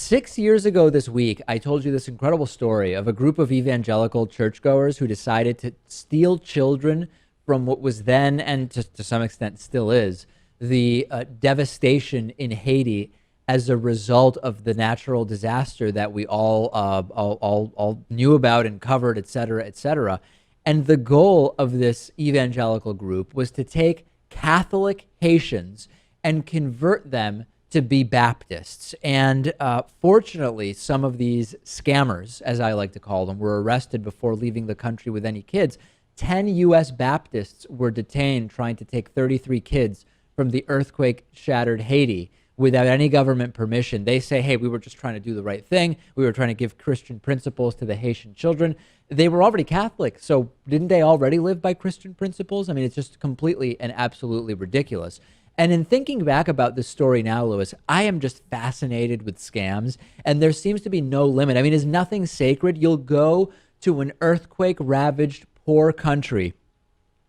6 years ago this week, I told you this incredible story of a group of evangelical churchgoers who decided to steal children from what was then, and to some extent still is, the devastation in Haiti as a result of the natural disaster that we all knew about and covered, et cetera, et cetera. And the goal of this evangelical group was to take Catholic Haitians and convert them to be Baptists. And fortunately, some of these scammers, as I like to call them, were arrested before leaving the country with any kids. 10 U.S. Baptists were detained trying to take 33 kids from the earthquake-shattered Haiti without any government permission. They say, hey, we were just trying to do the right thing. We were trying to give Christian principles to the Haitian children. They were already Catholic, so didn't they already live by Christian principles? I mean, it's just completely and absolutely ridiculous. And in thinking back about this story now, Lewis, I am just fascinated with scams, and there seems to be no limit. I mean, is nothing sacred? You'll go to an earthquake-ravaged, poor country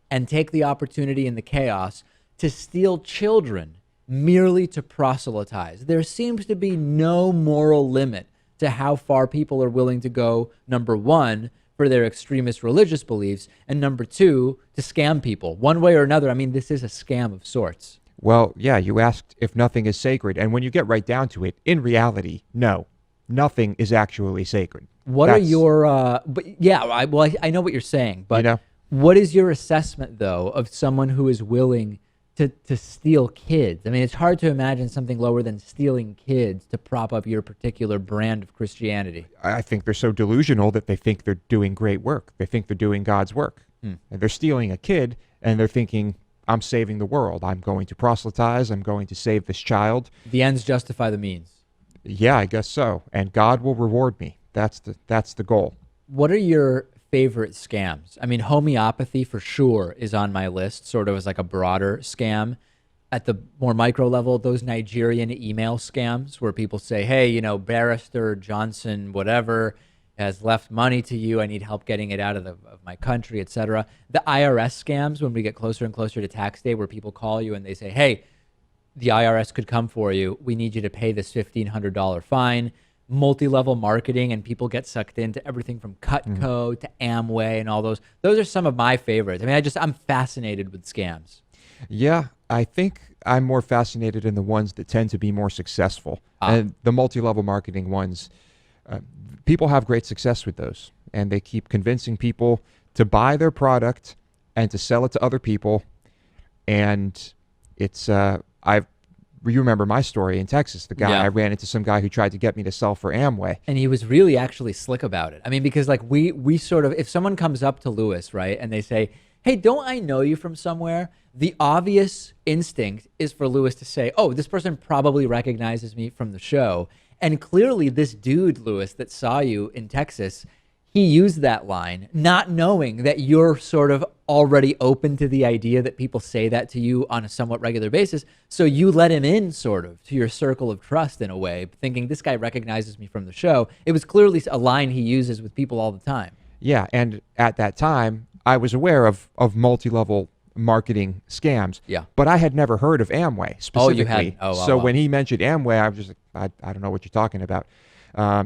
and take the opportunity in the chaos to steal children merely to proselytize. There seems to be no moral limit to how far people are willing to go, number one, for their extremist religious beliefs, and number two, to scam people. One way or another, I mean, this is a scam of sorts. Well, yeah, you asked if nothing is sacred, and when you get right down to it, in reality, no, nothing is actually sacred. What are your, but yeah, I know what you're saying, but what is your assessment, though, of someone who is willing to steal kids? I mean, it's hard to imagine something lower than stealing kids to prop up your particular brand of Christianity. I think they're so delusional that they think they're doing great work. They think they're doing God's work. And they're stealing a kid, and they're thinking, I'm saving the world. I'm going to proselytize. I'm going to save this child. The ends justify the means. Yeah, I guess so. And God will reward me. That's the goal. What are your favorite scams? I mean, homeopathy for sure is on my list, sort of as like a broader scam. At the more micro level, those Nigerian email scams where people say, hey, you know, Barrister Johnson, whatever, has left money to you. I need help getting it out of my country, etc. The IRS scams, when we get closer and closer to tax day, where people call you and they say, hey, the IRS could come for you. We need you to pay this $1,500 fine. Multi-level marketing, and people get sucked into everything from Cutco to Amway and all those. Those are some of my favorites. I mean, I'm fascinated with scams. Yeah, I think I'm more fascinated in the ones that tend to be more successful. And the multi-level marketing ones, people have great success with those, and they keep convincing people to buy their product and to sell it to other people. And it's you remember my story in Texas, the guy I ran into, some guy who tried to get me to sell for Amway. And he was really actually slick about it. I mean, because like we sort of, if someone comes up to Lewis, right, and they say, hey, don't I know you from somewhere? The obvious instinct is for Lewis to say, oh, this person probably recognizes me from the show. And clearly this dude, Lewis, that saw you in Texas, he used that line, not knowing that you're sort of already open to the idea that people say that to you on a somewhat regular basis. So you let him in sort of to your circle of trust in a way, thinking this guy recognizes me from the show. It was clearly a line he uses with people all the time. Yeah, and at that time, I was aware of multi-level marketing scams. Yeah. But I had never heard of Amway specifically. Oh, you hadn't? So when he mentioned Amway, I was just like, I don't know what you're talking about.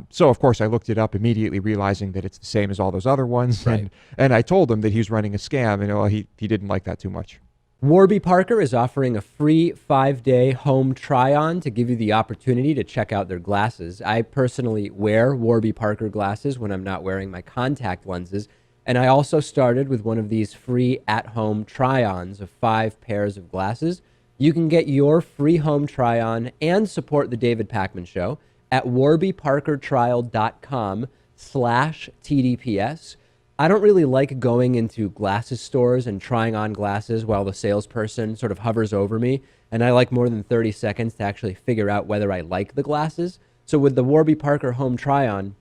So, of course, I looked it up, immediately realizing that it's the same as all those other ones. Right. And I told him that he was running a scam, and he didn't like that too much. Warby Parker is offering a free 5-day home try-on to give you the opportunity to check out their glasses. I personally wear Warby Parker glasses when I'm not wearing my contact lenses. And I also started with one of these free at-home try-ons of 5 pairs of glasses. You can get your free home try-on and support the David Pakman Show at warbyparkertrial.com/TDPS. I don't really like going into glasses stores and trying on glasses while the salesperson sort of hovers over me, and I like more than 30 seconds to actually figure out whether I like the glasses. So with the Warby Parker home try-on,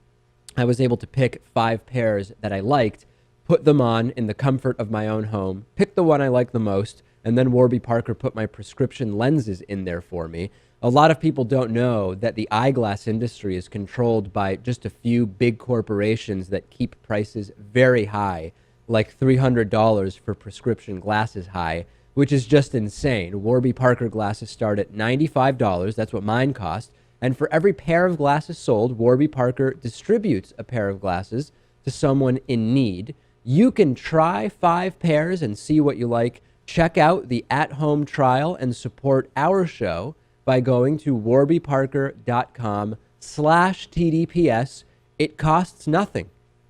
I was able to pick 5 pairs that I liked, put them on in the comfort of my own home, pick the one I like the most, and then Warby Parker put my prescription lenses in there for me. A lot of people don't know that the eyeglass industry is controlled by just a few big corporations that keep prices very high, like $300 for prescription glasses high, which is just insane. Warby Parker glasses start at $95. That's what mine cost. And for every pair of glasses sold, Warby Parker distributes a pair of glasses to someone in need. You can try 5 pairs and see what you like. Check out the at-home trial and support our show by going to warbyparker.com/TDPS. It costs nothing.